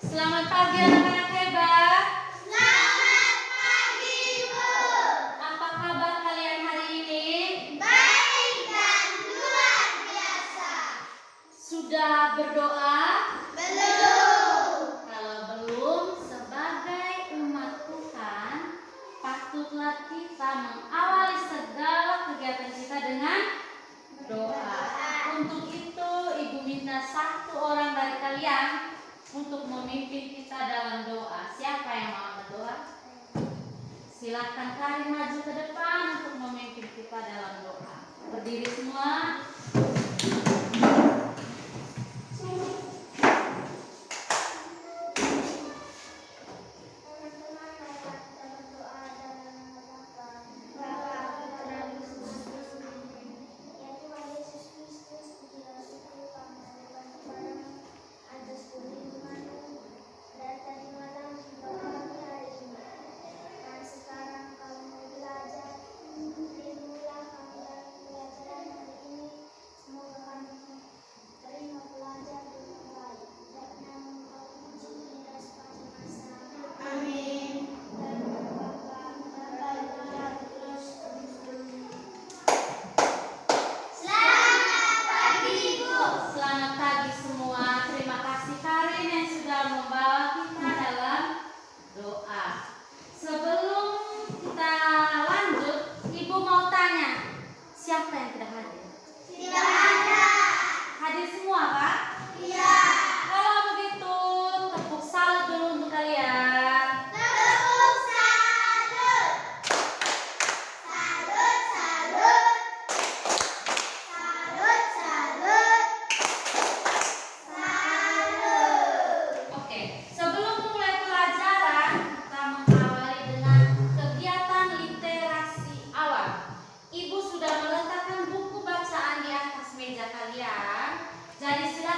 Selamat pagi anak-anak hebat. Selamat pagi, Bu. Apa kabar kalian hari ini? Baik dan luar biasa. Sudah berdoa? Belum. Kalau belum, sebagai umat Tuhan, patutlah kita mengawali segala kegiatan kita dengan doa. Untuk itu, Ibu minta satu orang dari kalian untuk memimpin kita dalam doa. Siapa yang mau berdoa? Silakan Karin maju ke depan untuk memimpin kita dalam doa. Berdiri semua. Selamat pagi semua. Terima kasih Karin yang sudah membawa kita dalam doa. Sebelum kita lanjut, Ibu mau tanya, siapa yang tidak hadir? Tidak ada. Hadir semua, Pak? Iya. Kalau begitu, tepuk salut dulu untuk kalian. Tepuk salut. Salut, salut. Salut, salut. Salut. Oke, sebelum memulai pelajaran, kita mengawali dengan kegiatan literasi awal. Ibu sudah meletakkan buku bacaan di atas meja kalian. Jadi silakan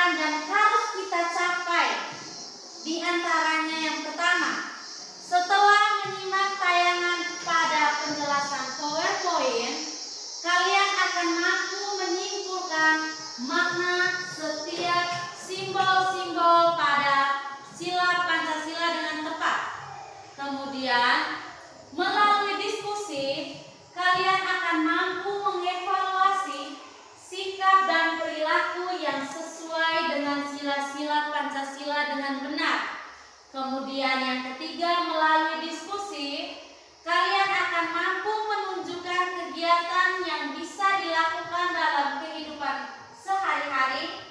akan dan harus kita capai. Di antaranya yang pertama, setelah menyimak tayangan pada penjelasan PowerPoint, kalian akan mampu menyimpulkan makna setiap simbol-simbol pada sila Pancasila dengan tepat. Kemudian, melalui diskusi, kalian akan mampu mengevaluasi sikap dan perilaku yang sesuai dengan sila-sila Pancasila dengan benar. Kemudian yang ketiga, melalui diskusi, kalian akan mampu menunjukkan kegiatan yang bisa dilakukan dalam kehidupan sehari-hari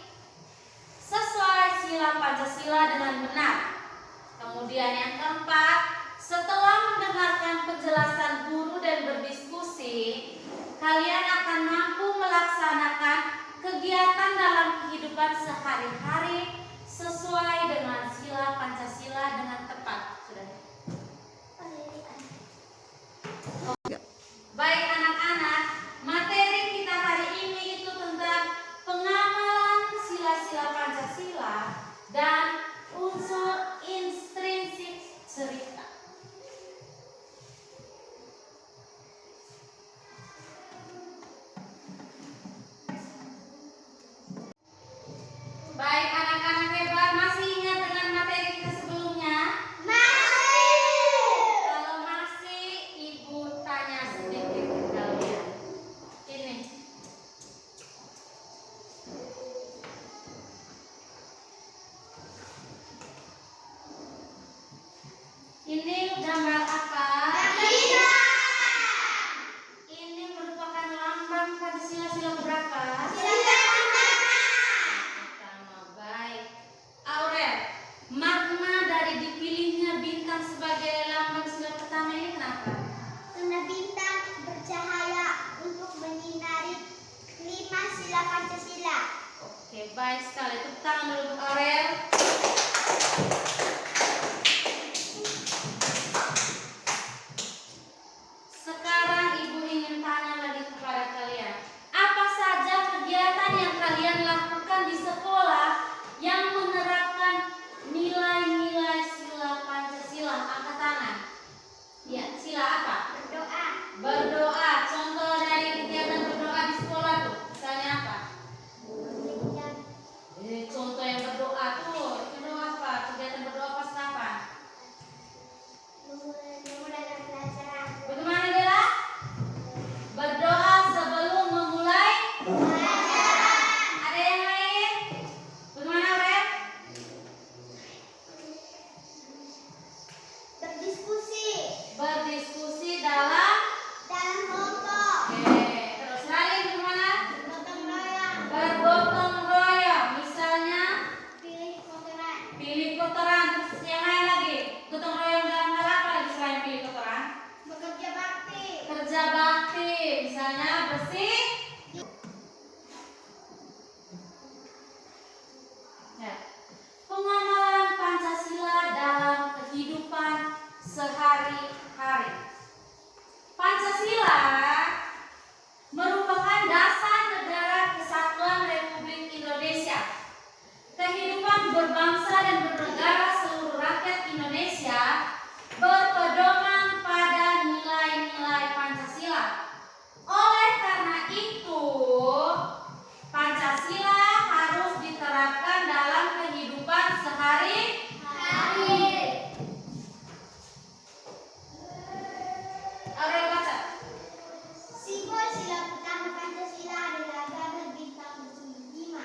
sesuai sila Pancasila dengan benar. Kemudian yang keempat, setelah mendengarkan penjelasan guru dan berdiskusi, kalian akan mampu melaksanakan kegiatan dalam kehidupan sehari-hari sesuai dengan sila Pancasila dengan tepat. Sudah. Baik anak-anak, materi kita hari ini itu tentang pengamalan sila-sila Pancasila dan unsur intrinsik cerita. Baik anak-anak hebat, masih ingat dengan materi kita sebelumnya? Kalau masih, Ibu tanya sedikit ke kalian. Ini gambar apa? Ini merupakan lambang Pancasila sila berapa? Pertama. Baik. Aurel, makna dari dipilihnya bintang sebagai lambang sila pertama ini kenapa? Karena bintang bercahaya untuk menyinari 5 sila Pancasila. Oke, baik sekali. Tepuk tangan dulu untuk Aurel. Sekarang Ibu ingin tanya lagi kepada kalian. Apa saja kegiatan yang kalian lakukan di sekolah yang menerapkan nilai-nilai sila Pancasila? Angkat tangan. Ya, sila apa? Berdoa. Berdoa. Contoh dari kegiatan berdoa di sekolah tuh, misalnya apa? Contoh yang berdoa tuh, itu doa apa? Kegiatan berdoa pas kapan? Memulai pelajaran. Bagaimana Dela? Berdoa sebelum memulai. Ada yang lain? Bagaimana Ren? Berdiskusi. Berdiskusi dalam. Kelompok. Oke, terus lain bagaimana? Gotong royong. Bergotong royong. Misalnya Pilih kotoran. pilih kotoran. Terus yang lain lagi. Gotong royong dalam hal apa lagi selain pilih kotoran? Bekerja bakti. Kerja bakti. Misalnya bersih. Ya. Pengamalan Pancasila dalam kehidupan sehari-hari. Pancasila merupakan dasar negara kesatuan Republik Indonesia. Kehidupan berbangsa dan bernegara seluruh rakyat Indonesia berpedoman pada nilai-nilai Pancasila. Oleh karena itu, Pancasila harus diterapkan dalam kehidupan sehari-hari. Aurel baca. Simbol sila pertama Pancasila adalah gambar bintang bersudut 5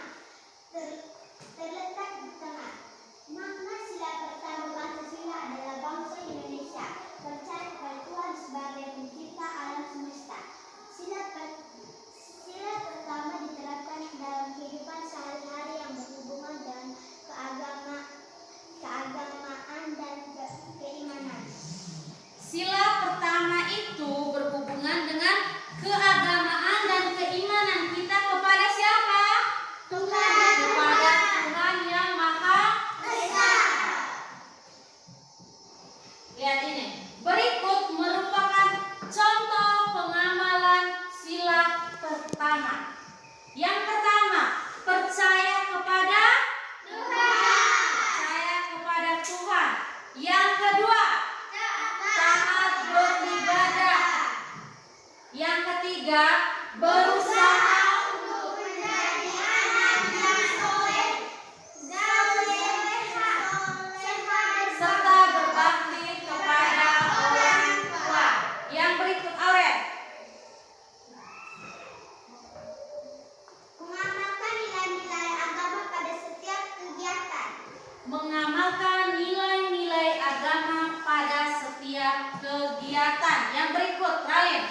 terletak di tengah. Makna sila Salin.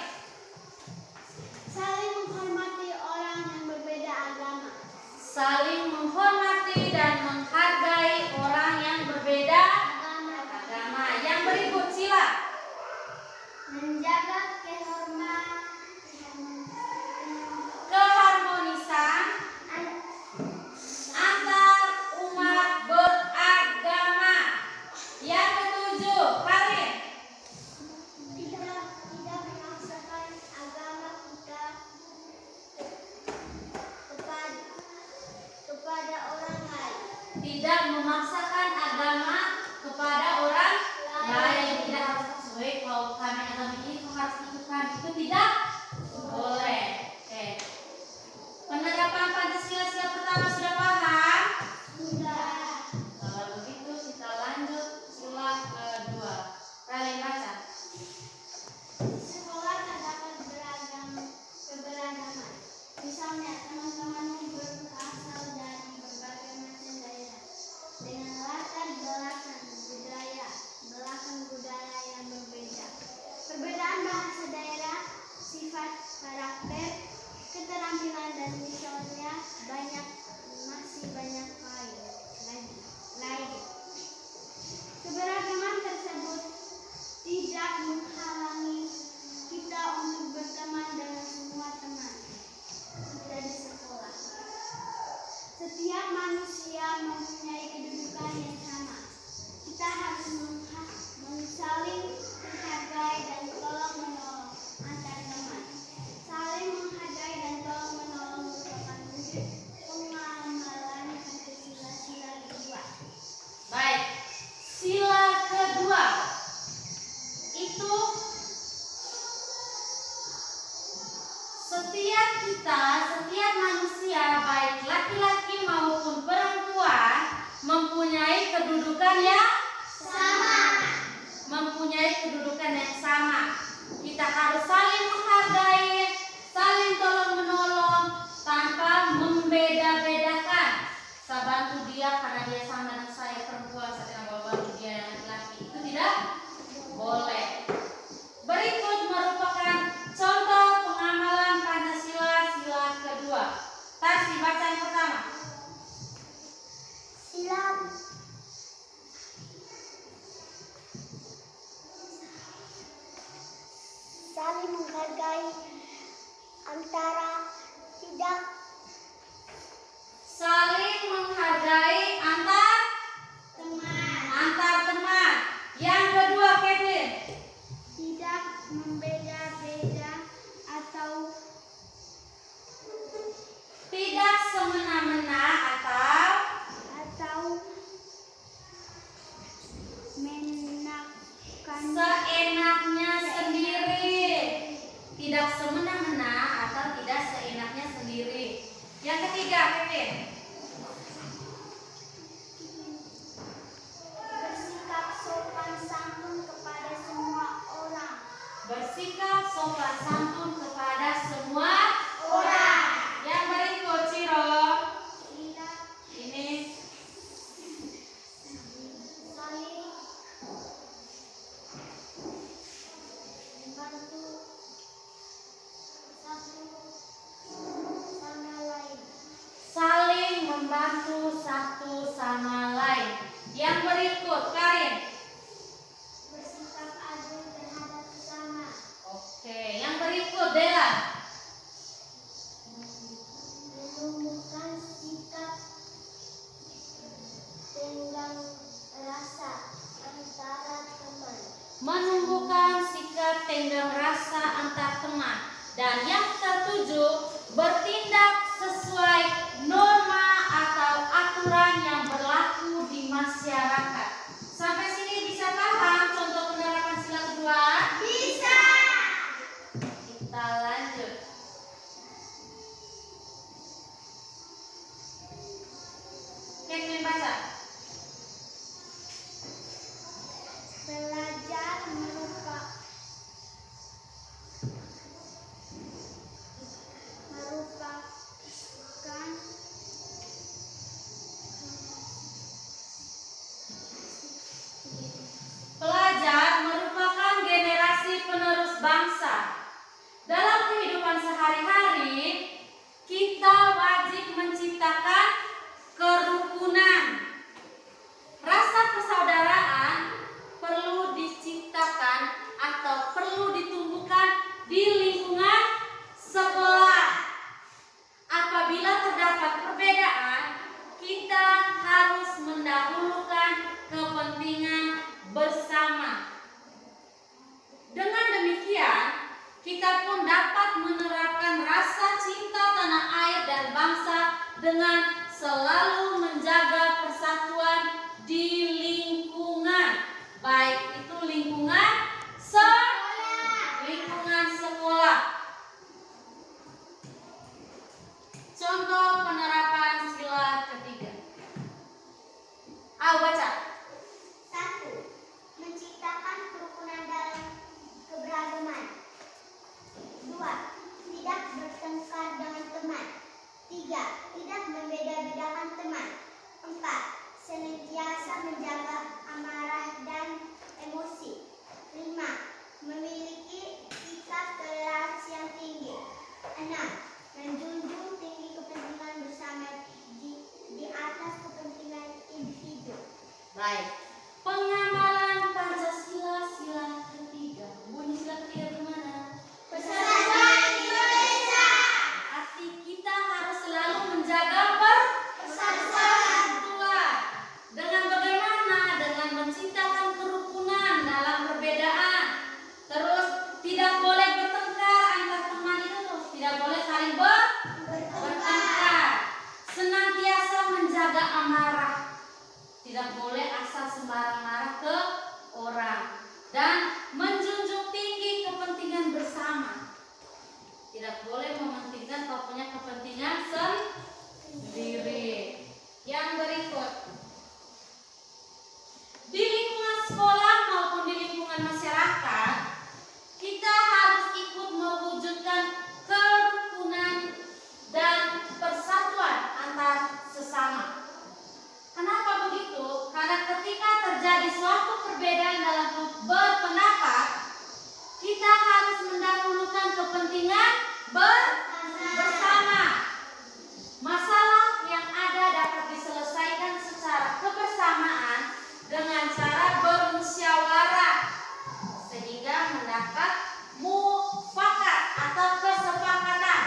Saling menghormati orang yang berbeda agama. Saling menghormati dan menghargai orang yang berbeda agama. Yang berikut sila. Menjaga Keharmonisan antar umat beragama. Yang ketujuh, Karin. tidak memaksakan agama kita kepada orang lain. Tidak memaksakan agama kepada orang lain. Tidak harus sesuai kalau kami agama ini kau harus ikutkan. Itu tidak boleh. Oke. Penerapan Pancasila sila pertama sudah paham? Sudah. Kalau begitu kita lanjut sila kedua. Kalian baca. Sekolah terdapat keberagaman. Misalnya teman-temanmu berasal dari berbagai macam daerah dengan latar belakang budaya yang berbeda. Perbedaan bahasa daerah, sifat karakter, keterampilan dan misalnya masih banyak lagi. Keberagaman tersebut tidak menghalangi kita untuk berteman dengan semua teman kita di sekolah. Setiap manusia mempunyai kedudukan yang sama. Kita harus saling menghargai dan tolong menolong antar teman. Saling menghargai dan tolong menolong merupakan wujud pengamalan Pancasila sila kedua. Baik. Sila kedua itu setiap manusia baik laki-laki maupun perempuan mempunyai kedudukan yang sama. Kita harus saling menghargai, saling tolong menolong tanpa membeda-bedakan. Saya bantu dia karena dia sama dengan saya perempuan, saya bantu dia laki-laki. Itu tidak boleh. Berikut merupakan contoh pengamalan Pancasila sila kedua. Tarsi baca yang pertama. Saling menghargai Saling menghargai antar teman. Yang kedua, Kevin. tidak membeda-beda atau Tidak semena-mena atau menakkan seenaknya sendiri. Tidak semena-mena atau tidak seenaknya sendiri. Yang ketiga, Kevin. bersikap sopan santun kepada semua orang. Bersikap sopan santun kepada semua orang. Yang berikut, Ciro. Ini Saling membantu satu sama lain. saling membantu satu sama lain. Yang berikut, Karin. Bersikap adil terhadap sesama. Oke, yang berikut, Dela. Menumbuhkan sikap tenggang rasa antara teman. Menumbuhkan sikap tenggang rasa antar teman. Dan yang ketujuh, bertindak sesuai norma atau aturan yang berlaku di masyarakat. Sampai sini bisa paham contoh penerapan sila kedua? Bisa. Kita lanjut. Kevin baca. Belajar merupakan Pelajar merupakan generasi penerus bangsa. menciptakan kerukunan. Rasa persaudaraan perlu diciptakan atau perlu ditumbuhkan di lingkungan sekolah. Apabila terdapat perbedaan, kita harus mendahulukan kepentingan bersama. Dengan demikian, kita pun dapat menerapkan rasa cinta tanah air dan bangsa dengan selalu menjaga persatuan di lingkungan, baik itu lingkungan sekolah. Contoh penerapan sila ketiga. Ayo baca. 1. Menciptakan kerukunan dalam keberagaman. 2. Tidak bertengkar dengan teman. 3. Tidak membeda-bedakan teman. 4. Senantiasa menjaga amarah dan emosi. 5. Memiliki sikap toleransi yang tinggi. 6. Menjunjung tinggi kepentingan bersama di atas kepentingan individu. Baik. Pengamalan Pancasila sila ketiga. Bunyi sila ketiga gimana? Persatuan Indonesia. Arti kita harus selalu menjaga persatuan. Dengan bagaimana? Dengan menciptakan kerukunan dalam perbedaan. Terus tidak boleh bertengkar antar teman itu. Tidak boleh saling bertengkar. Senantiasa menjaga amarah. Tidak boleh asal sembarang marah ke orang. Dan menjunjung tinggi kepentingan bersama. Tidak boleh mementingkan atau punya kepentingan sendiri. Yang berikut. Di lingkungan sekolah maupun di lingkungan masyarakat, kita harus ikut mewujudkan kerukunan dan persatuan antar sesama. Kenapa begitu? Karena ketika terjadi suatu perbedaan dalam berpendapat, kita harus mendahulukan kepentingan bersama. Masalah yang ada dapat diselesaikan secara kebersamaan dengan cara bermusyawarah sehingga mendapat mufakat atau kesepakatan.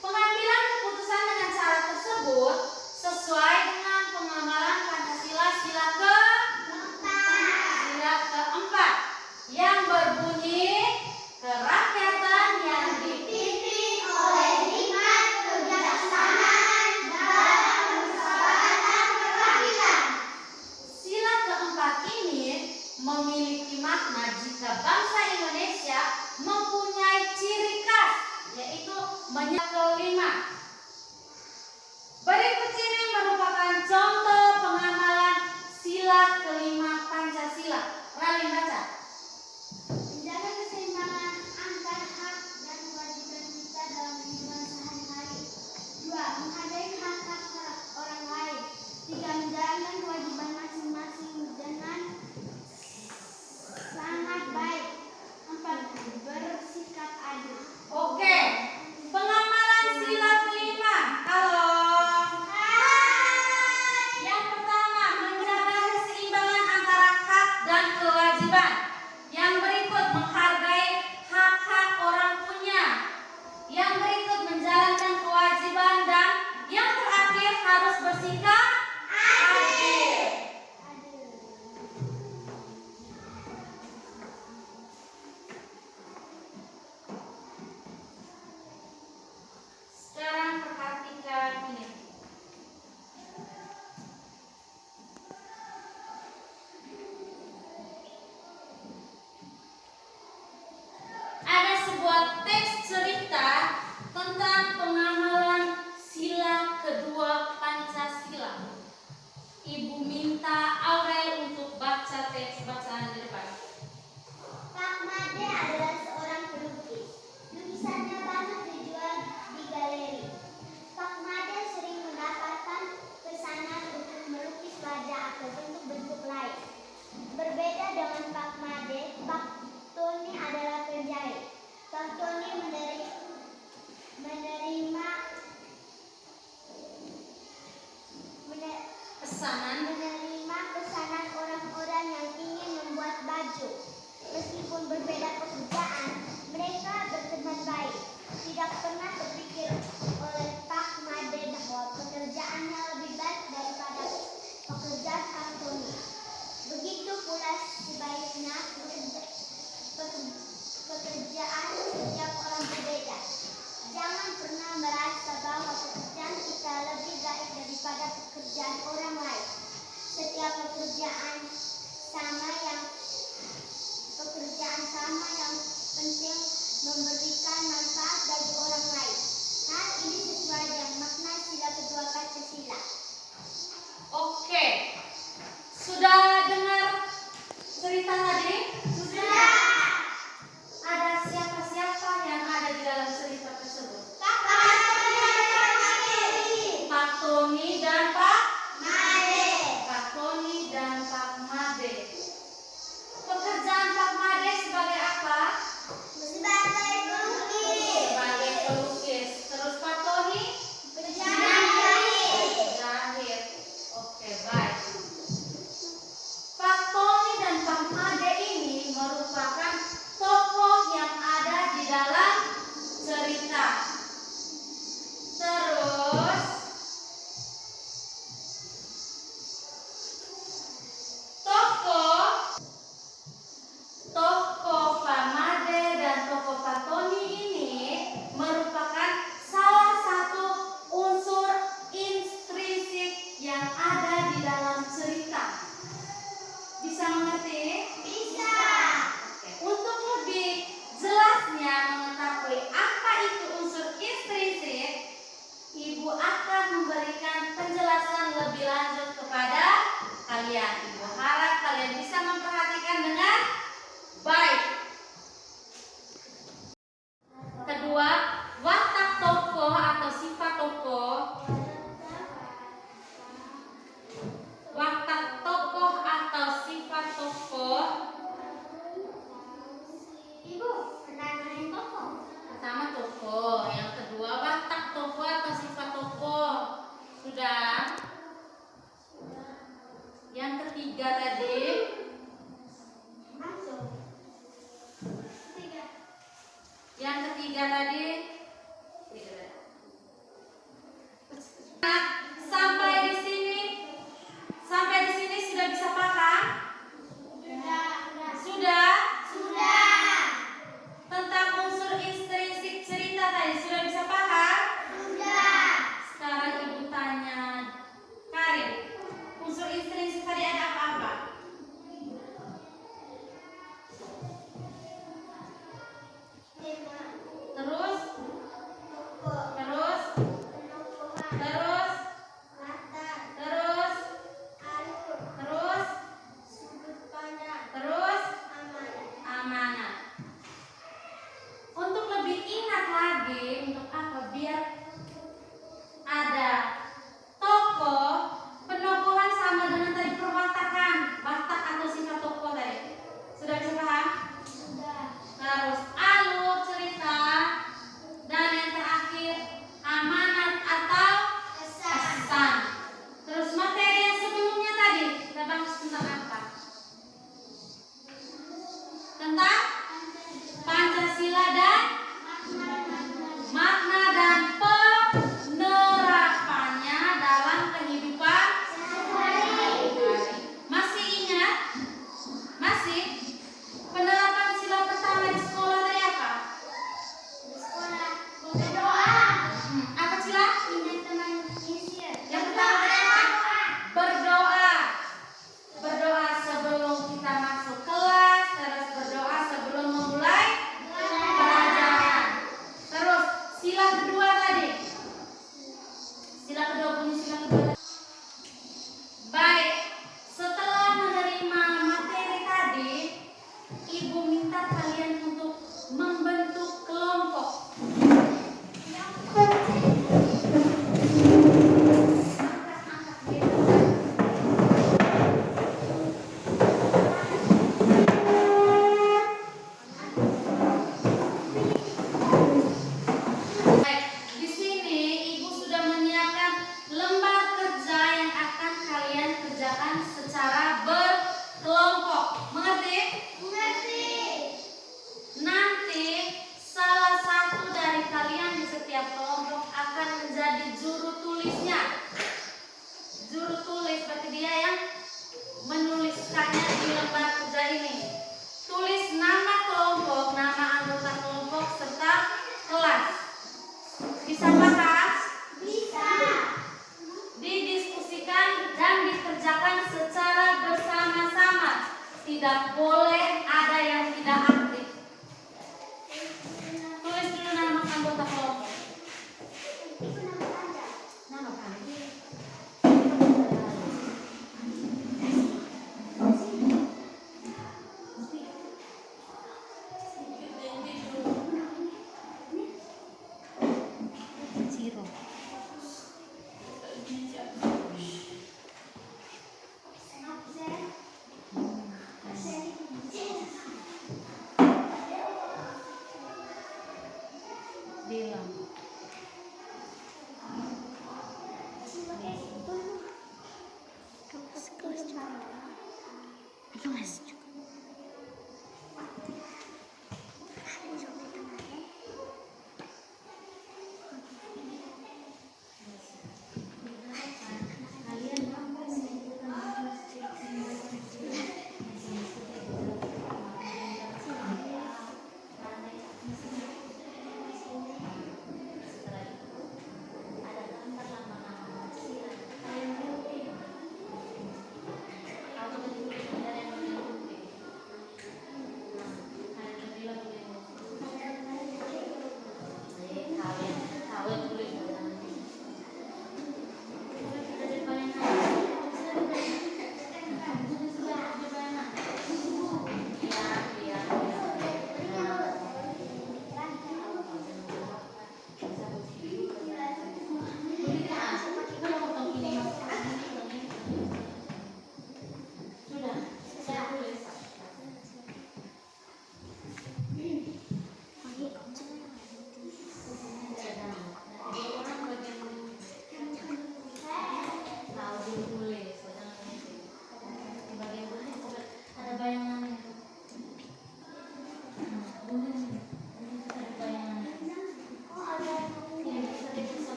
Pengambilan keputusan dengan cara tersebut sesuai dengan pengamalan Pancasila sila keempat yang berbunyi kerakyatan yang dipimpin oleh hikmat kebijaksanaan dalam persoalan perwakilan. Sila keempat ini memiliki makna jika bangsa Indonesia mempunyai ciri khas, yaitu kelima. Berikut ini merupakan contoh pengamalan sila kelima Pancasila. Ralin baca. Menjaga keseimbangan antara hak dan kewajiban kita dalam kehidupan sehari-hari. 2. Menghargai hak-hak orang lain. 3. Menjalankan kewajiban masing-masing dengan sangat baik. 4. Bersikap adil. Oke. Pengamalan sila kelima. Halo. Yang pertama, menjaga keseimbangan antara hak dan kewajiban. Yang berikut, menghargai hak-hak orang punya. Yang berikut, menjalankan kewajiban. Dan yang terakhir, harus bersikap adil. Sekarang perhatikan ini. Ada sebuah teks cerita tentang pengamalan sila kedua Pancasila. pesanan. Menerima pesanan orang-orang yang ingin membuat baju. Meskipun berbeda pekerjaan, mereka berteman baik. Tidak pernah terpikir oleh Pak Made bahwa pekerjaannya lebih baik daripada pekerjaan Pak Tony. Begitu pula sebaliknya pekerjaan setiap orang berbeda. Jangan pernah merasa bahwa pekerjaan kita lebih baik daripada pekerjaan orang lain. Setiap pekerjaan sama yang penting memberikan manfaat bagi orang lain. Hal ini sesuai dengan makna sila kedua Pancasila. Oke. Sudah dengar cerita tadi? Sudah. Ada siapa-siapa yang ada di dalam cerita tersebut? Pak Tony dan Pak Made. Pak Tony dan Pak Made. Pekerjaan Pak Made sebagai apa? Sebagai pelukis. Sebagai pelukis. Terus Pak Tony? Penjahit. Oke, baik. Pak Tony dan Pak Made ini merupakan tokoh yang ada di dalam cerita. Terus tokoh Pak Made dan tokoh Pak Tony ini merupakan salah satu unsur intrinsik yang ada di dalam cerita. Bisa mengerti? Bisa. Oke. Untuk lebih jelasnya mengetahui apa itu unsur intrinsik, Ibu akan memberikan penjelasan lebih lanjut kepada kalian. Ibu harap kalian bisa memperhatikan dengan baik. Kedua, watak tokoh atau sifat tokoh. Watak tokoh atau sifat tokoh. Ibu, pernah main tokoh? Pertama tokoh, yang kedua watak tokoh atau sifat tokoh. Sudah? Yang ketiga tadi, Langsung. Tiga. yang ketiga tadi. Nah, sampai di sini sudah bisa paham? Sudah? Sudah. Tentang unsur intrinsik cerita tadi sudah bisa paham? Sudah. Sekarang Ibu tanya Karin, unsur intrinsik tadi ada apa-apa? juru tulis, berarti dia yang menuliskannya di lembar kerja ini. Tulis nama kelompok, nama anggota kelompok serta kelas. Bisa Kak? Bisa. Didiskusikan dan dikerjakan secara bersama-sama. Tidak boleh ada yang tidak aktif. Tulis dulu nama anggota kelompok. Nama panjang. Bilang.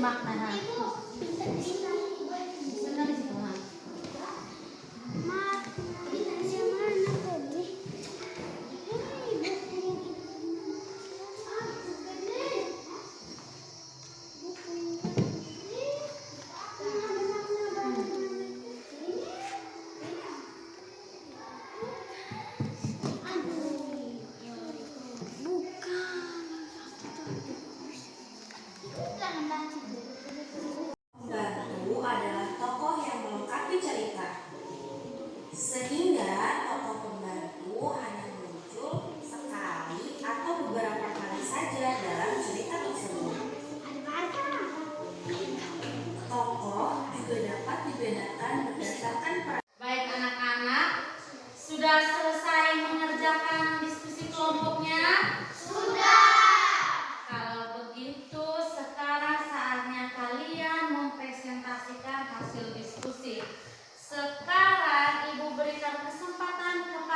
Makna. Pembantu adalah tokoh yang melengkapi cerita, sehingga tokoh pembantu hanya muncul sekali atau beberapa kali saja dalam cerita tersebut. Tokoh juga dapat dibedakan berdasarkan peran. Baik anak-anak, sudah selesai mengerjakan diskusi kelompoknya? Sudah. Kalau begitu, sekarang saatnya kalian mempresentasikan hasil diskusi. Sekarang Ibu berikan kesempatan kepada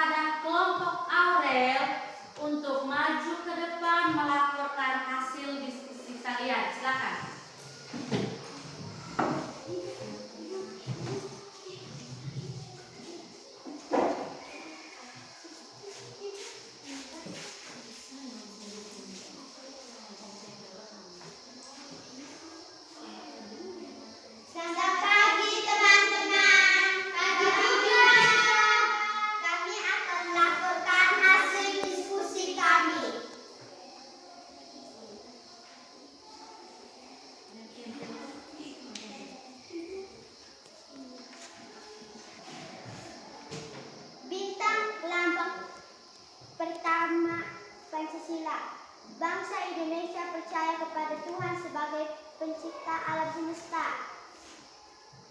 percaya kepada Tuhan sebagai pencipta alam semesta.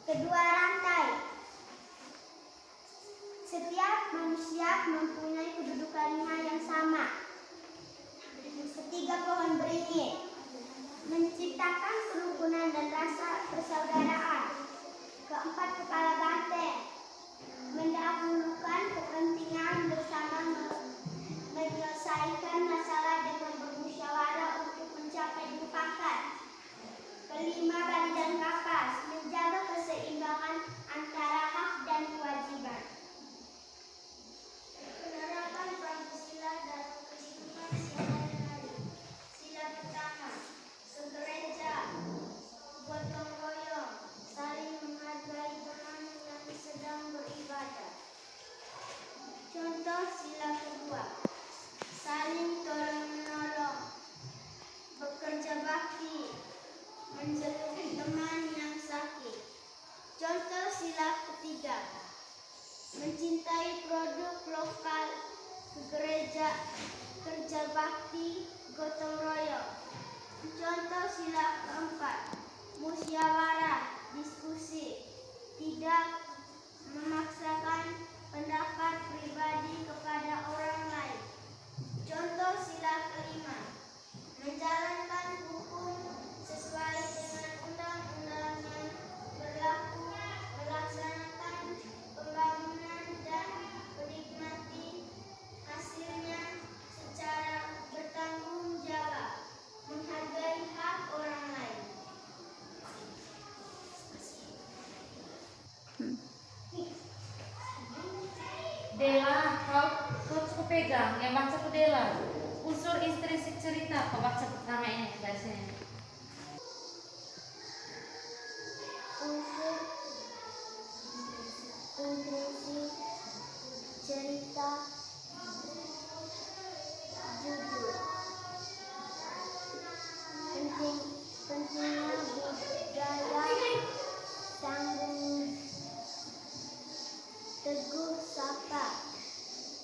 Kedua, rantai. Setiap manusia mempunyai kedudukannya yang sama. Ketiga, pohon beringin. Menciptakan kerukunan dan rasa persaudaraan. Keempat, kepala banteng. Mendahulukan kepentingan bersama, menyelesaikan masalah dengan bermusyawarah untuk mencapai mufakat. Kelima, bali dan kapas. Menjaga keseimbangan antara hak dan kewajiban. Penerapan Pancasila dalam kehidupan sehari-hari. Sila pertama, segereja, gotong royong, saling menghargai teman yang sedang beribadah. Contoh sila kedua, saling tolong-menolong, bekerja bakti, menjenguk teman yang sakit. Contoh sila ketiga, mencintai produk lokal, gereja, kerja bakti, gotong royong. Contoh sila keempat, musyawarah, diskusi, tidak memaksakan pendapat pribadi kepada orang lain. Contoh sila kelima, menjalankan hukum sesuai dengan undang-undang yang berlaku, melaksanakan pembangunan dan menikmati hasilnya secara bertanggung jawab, menghargai hak orang lain. Dela, kau cukup pegang. Yang baca tuh Dela. Unsur intrinsik cerita. Kau baca pertama ini bahasanya. Unsur intrinsik cerita, judul. Pentingnya budaya tanggung. Teguh Sapa,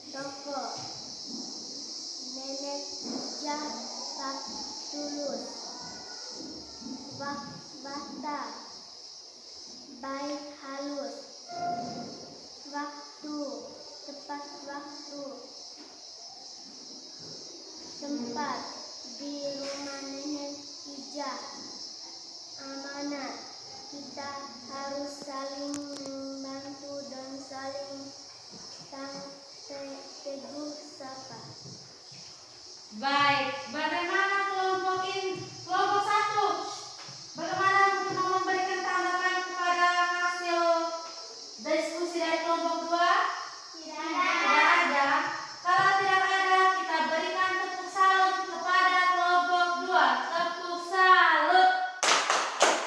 tokoh. Nenek Jah Tak Tulus, Bata, baik halus. Waktu, tepat waktu. Tempat, di rumah nenek Ijah. Amanat, kita harus saling membantu dan saling teguh sapa. Baik, bagaimana kelompok satu? Bagaimana untuk memberikan tanggapan kepada hasil diskusi dari kelompok dua? Tidak ada. Kalau tidak ada, kita berikan tepuk salut kepada kelompok dua. Tepuk salut.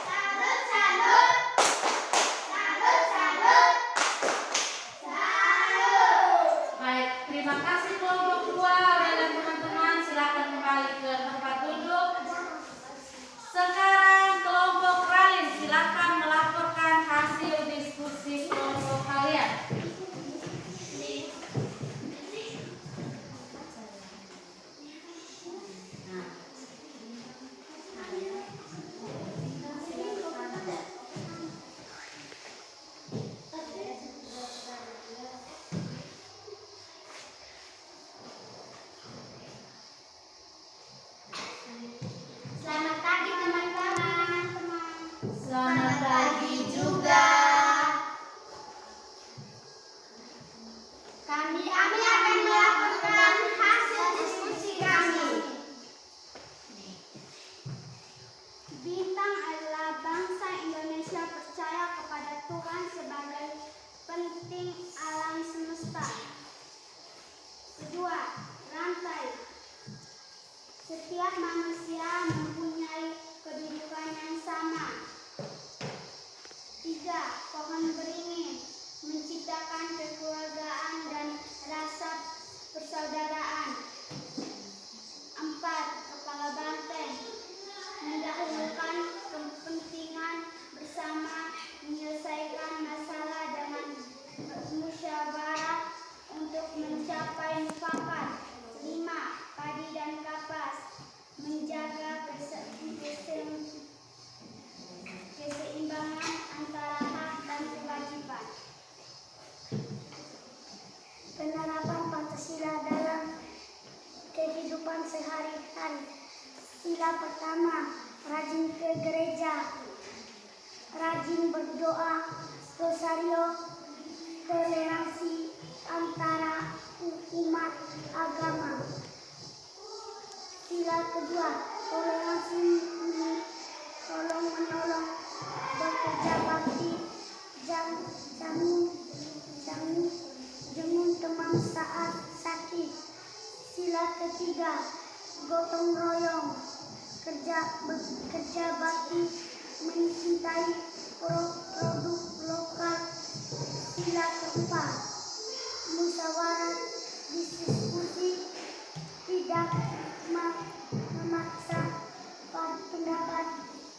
Salut, salut. Salut, salut. Salut. Baik, terima kasih kelompok dua dan teman-teman, silakan kembali ke tempat duduk. Sekarang kelompok Ralin, silakan melaporkan hasil diskusi kelompok kalian. Selamat pagi teman-teman. Selamat pagi juga. Kami akan melaporkan hasil diskusi kami. Bintang adalah bangsa Indonesia percaya kepada Tuhan sebagai penting alam semesta. Kedua, rantai. Setiap manusia mempunyai kedudukan yang sama. Tiga, pohon beringin. Menciptakan kekeluargaan dan rasa persaudaraan. kehidupan sehari-hari. Sila pertama, rajin ke gereja, rajin berdoa, rosario, toleransi antara umat agama. Sila kedua, toleransi tolong menolong, bekerja bakti, jamun teman saat sakit. Sila ketiga, gotong royong, bekerja bakti, mencintai produk lokal. Sila keempat, musyawarah diskusi, tidak memaksa pendapat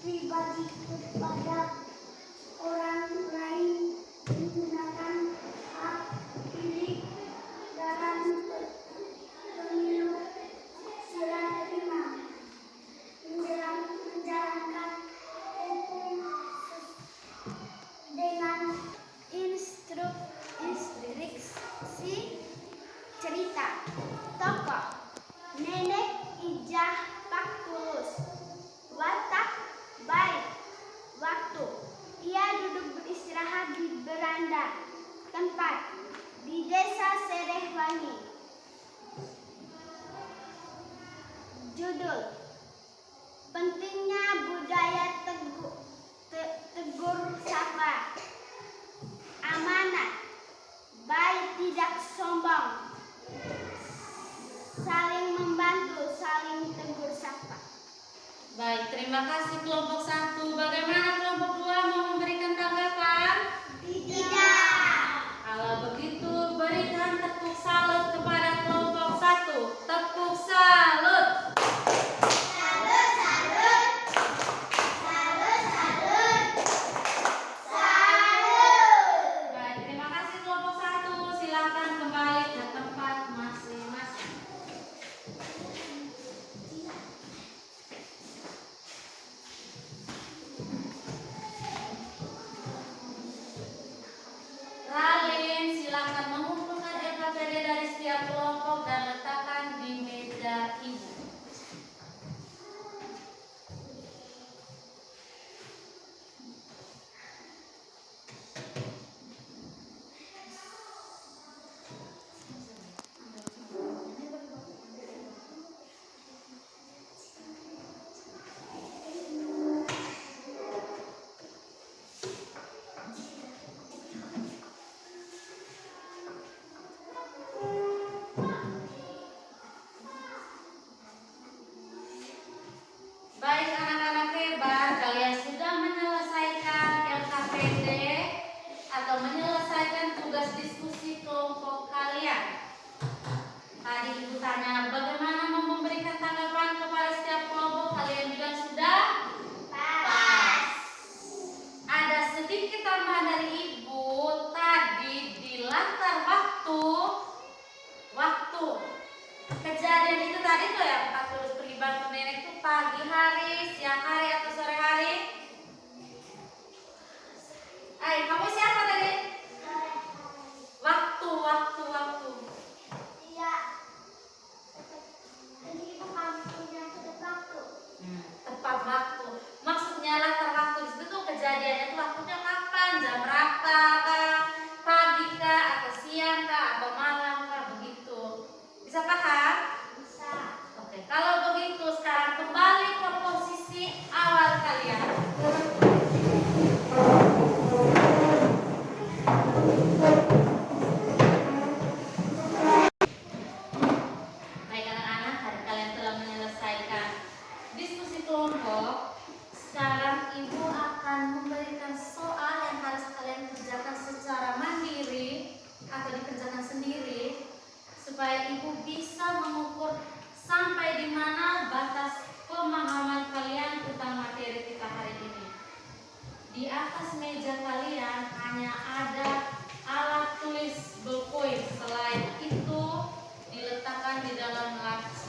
pribadi kepada orang lain, menggunakan hak pilih dalam pemilu. Sila kelima, menjalankan hukum dengan instruksi cerita tokoh. Nenek Ijah Pak Tulus, watak baik. Waktu ia duduk beristirahat di beranda tempat di desa Serehwangi. Judul: pentingnya budaya tegur sapa. Amanat: baik tidak sombong, saling membantu, saling tegur sapa. Baik, terima kasih kelompok 1. Bagaimana kelompok 2 mau memberikan tanggapan? Tidak. Kalau begitu berikan tepuk salut kepada kelompok 1. Tepuk salut. Salut, salut. Salut, salut. Salut. Baik, terima kasih kelompok 1. Silakan kembali ke tempat masing-masing. Ralin, silakan mengumpulkan LKPD dari setiap kelompok dan letakkan di meja ibu. Baik anak-anak hebat, kalian sudah menyelesaikan LKPD atau menyelesaikan tugas diskusi kelompok kalian. Tadi ibu tanya bagaimana memberikan tanggapan kepada setiap kelompok, kalian bilang sudah pas. Ada sedikit tambahan dari ibu tadi di latar waktu kejadian itu tadi tuh ya, Pak Tulus pergi bantu nenek itu pagi hari, siang hari atau sore hari? Ayo, kamu siapa tadi? Waktu. Iya. Jadi ibu kami punya waktu. Tepat waktu. Maksudnya latar waktu di situ tuh kejadiannya tuh waktunya kapan? Jam berapa kah? Pagi kah? Atau siang kah? Atau malam kah? Begitu. Bisa paham? Bisa. Oke, kalau begitu sekarang kembali ke posisi awal kalian. Baik anak-anak, hari kalian telah menyelesaikan diskusi kelompok. Sekarang ibu akan memberikan soal yang harus kalian kerjakan secara mandiri atau dikerjakan sendiri supaya ibu bisa mengukur sampai di mana batas pemahaman kalian tentang materi kita hari ini. Di atas meja kalian hanya ada alat tulis ballpoint. Selain itu diletakkan di dalam laci.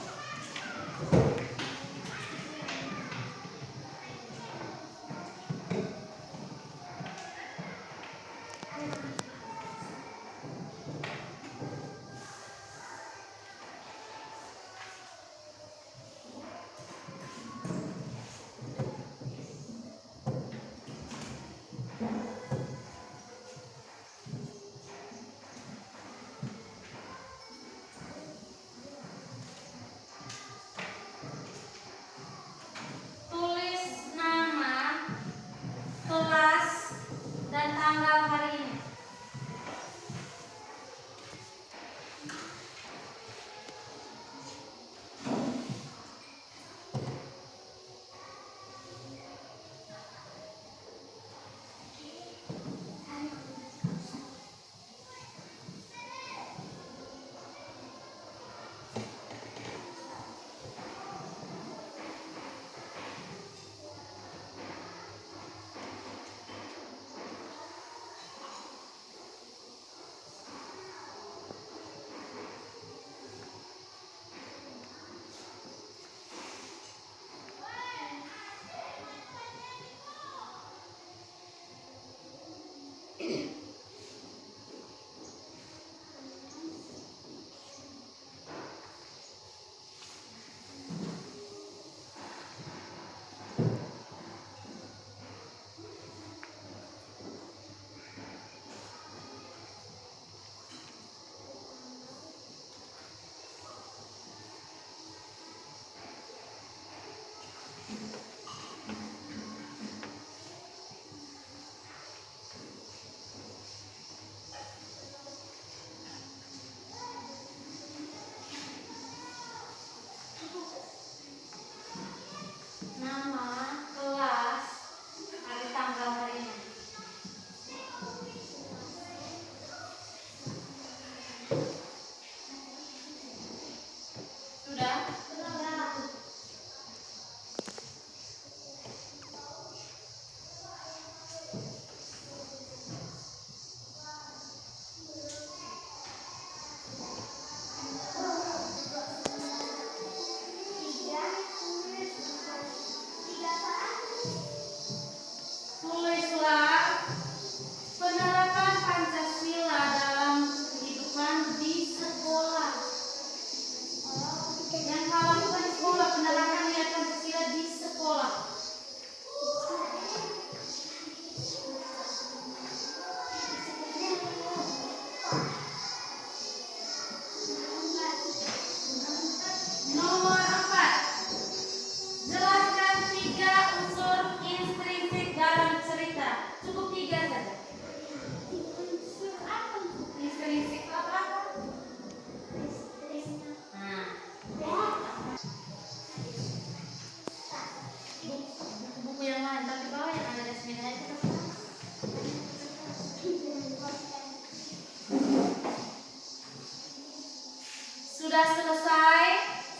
Sudah selesai?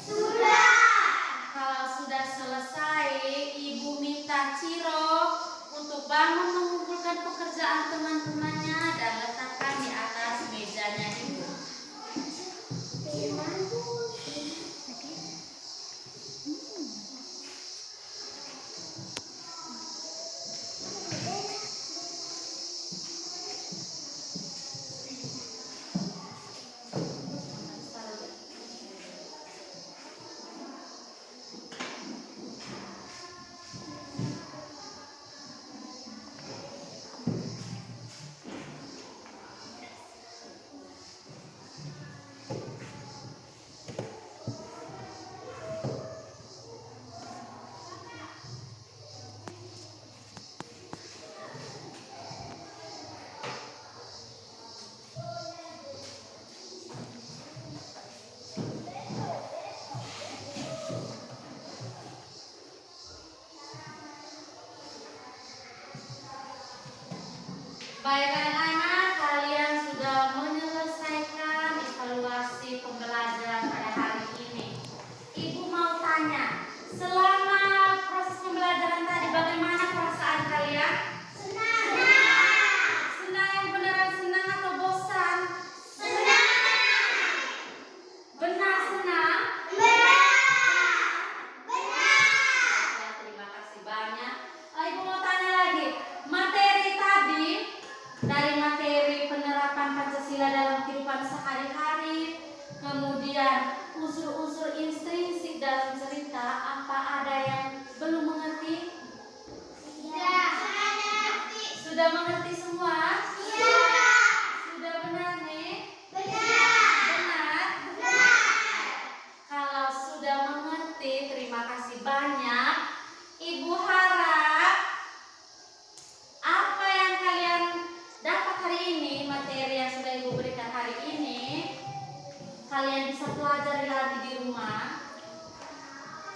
Sudah. Kalau sudah selesai, Ibu minta Ciro untuk bangun mengumpulkan pekerjaan teman-temannya dan letakkan di atas mejanya Ibu. Baik anak-anak, kalian sudah menyelesaikan evaluasi pembelajaran pada hari ini. Ibu mau tanya, selama proses pembelajaran tadi bagaimana perasaan kalian? Senang. Senang yang beneran senang atau bosan? Senang. Benar senang? Benar. Ya, terima kasih banyak. Ibu mau tanya lagi, materi tadi dari materi penerapan Pancasila dalam kehidupan sehari-hari, kemudian unsur-unsur intrinsik dalam cerita, apa ada yang belum mengerti? Sudah mengerti semua? Sudah benar nih? Benar? Kalau sudah mengerti, terima kasih banyak. Ibu harap apa yang kalian dapat hari ini, materi yang sudah Ibu berikan hari ini, kalian bisa pelajari lagi di rumah,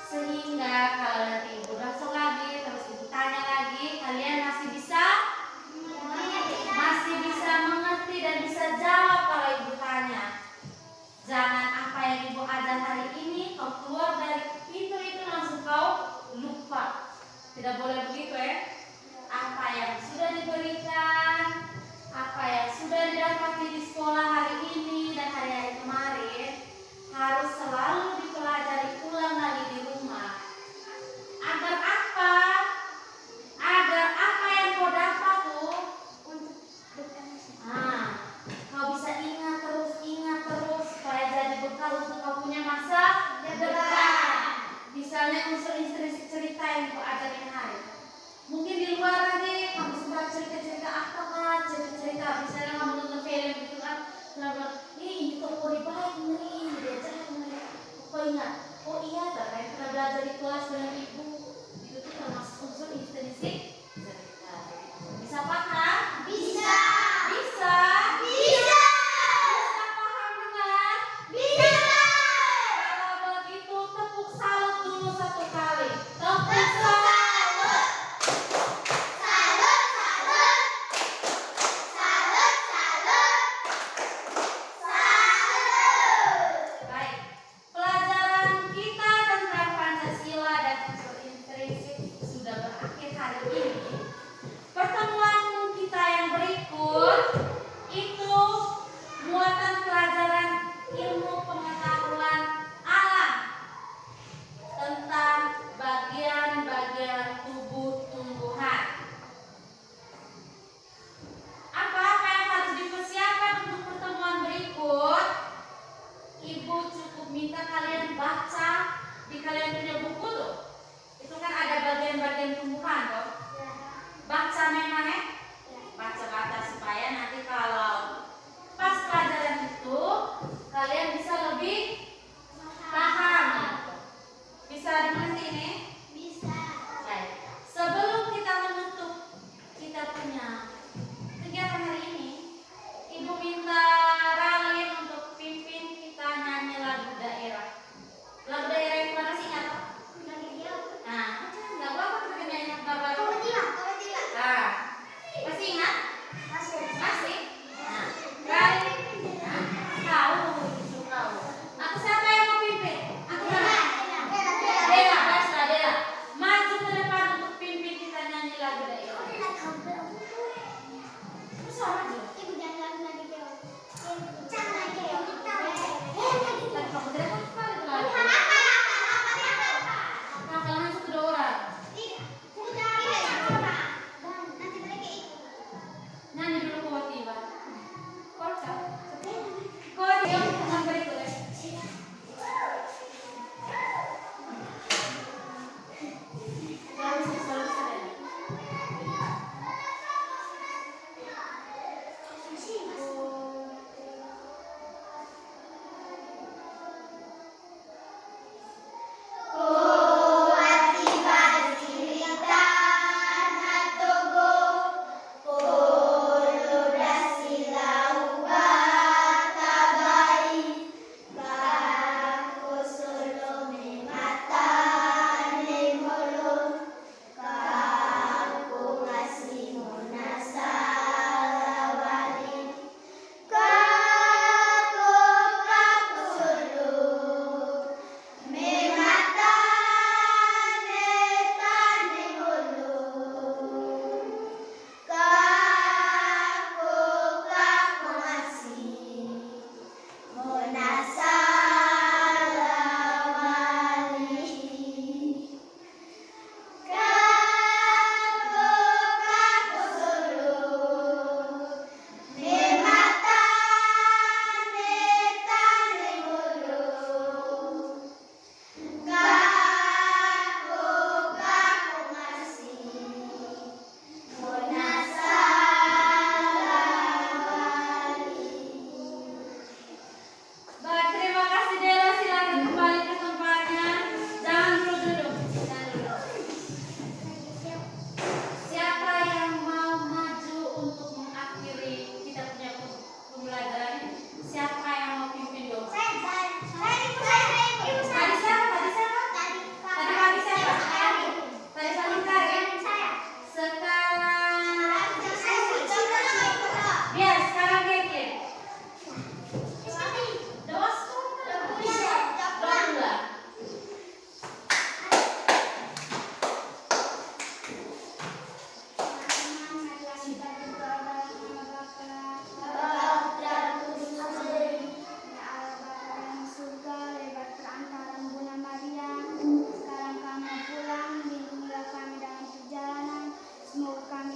sehingga kalau nanti Ibu besok lagi, terus Ibu tanya lagi, kalian masih bisa mengerti dan bisa jawab kalau Ibu tanya. Jangan apa yang Ibu ajar hari ini kau keluar dari pintu itu langsung kau lupa. Tidak boleh begitu ya. Apa yang sudah diberikan, apa yang sudah didapati di sekolah hari ini dan hari-hari kemarin harus selalu dipelajari ulang lagi di rumah. Agar apa? Agar apa yang kau dapat tuh kau bisa ingat terus supaya jadi bekal untuk kau punya masa depan. Misalnya unsur intrinsik cerita yang kau ajarin hari. Mungkin di luar nanti kamu sempat cerita-cerita apa kan, cerita-cerita misalnya kamu nonton film gitu kan, ini toko di baik nih, dia jahat nih. Kau ingat, oh iya ternyata pernah belajar di kelas dengan Ibu, itu tuh termasuk unsur intrinsik cerita. Bisa paham? Bisa. Bisa. Bisa. Bisa paham dengan? Bisa. Kalau begitu tepuk salut dulu satu kali. Tepuk salut. Baik, pelajaran kita tentang Pancasila dan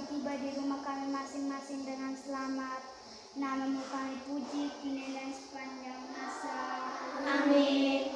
tiba di rumah kami masing-masing dengan selamat. Namamu kami puji kini dan sepanjang masa. Amin.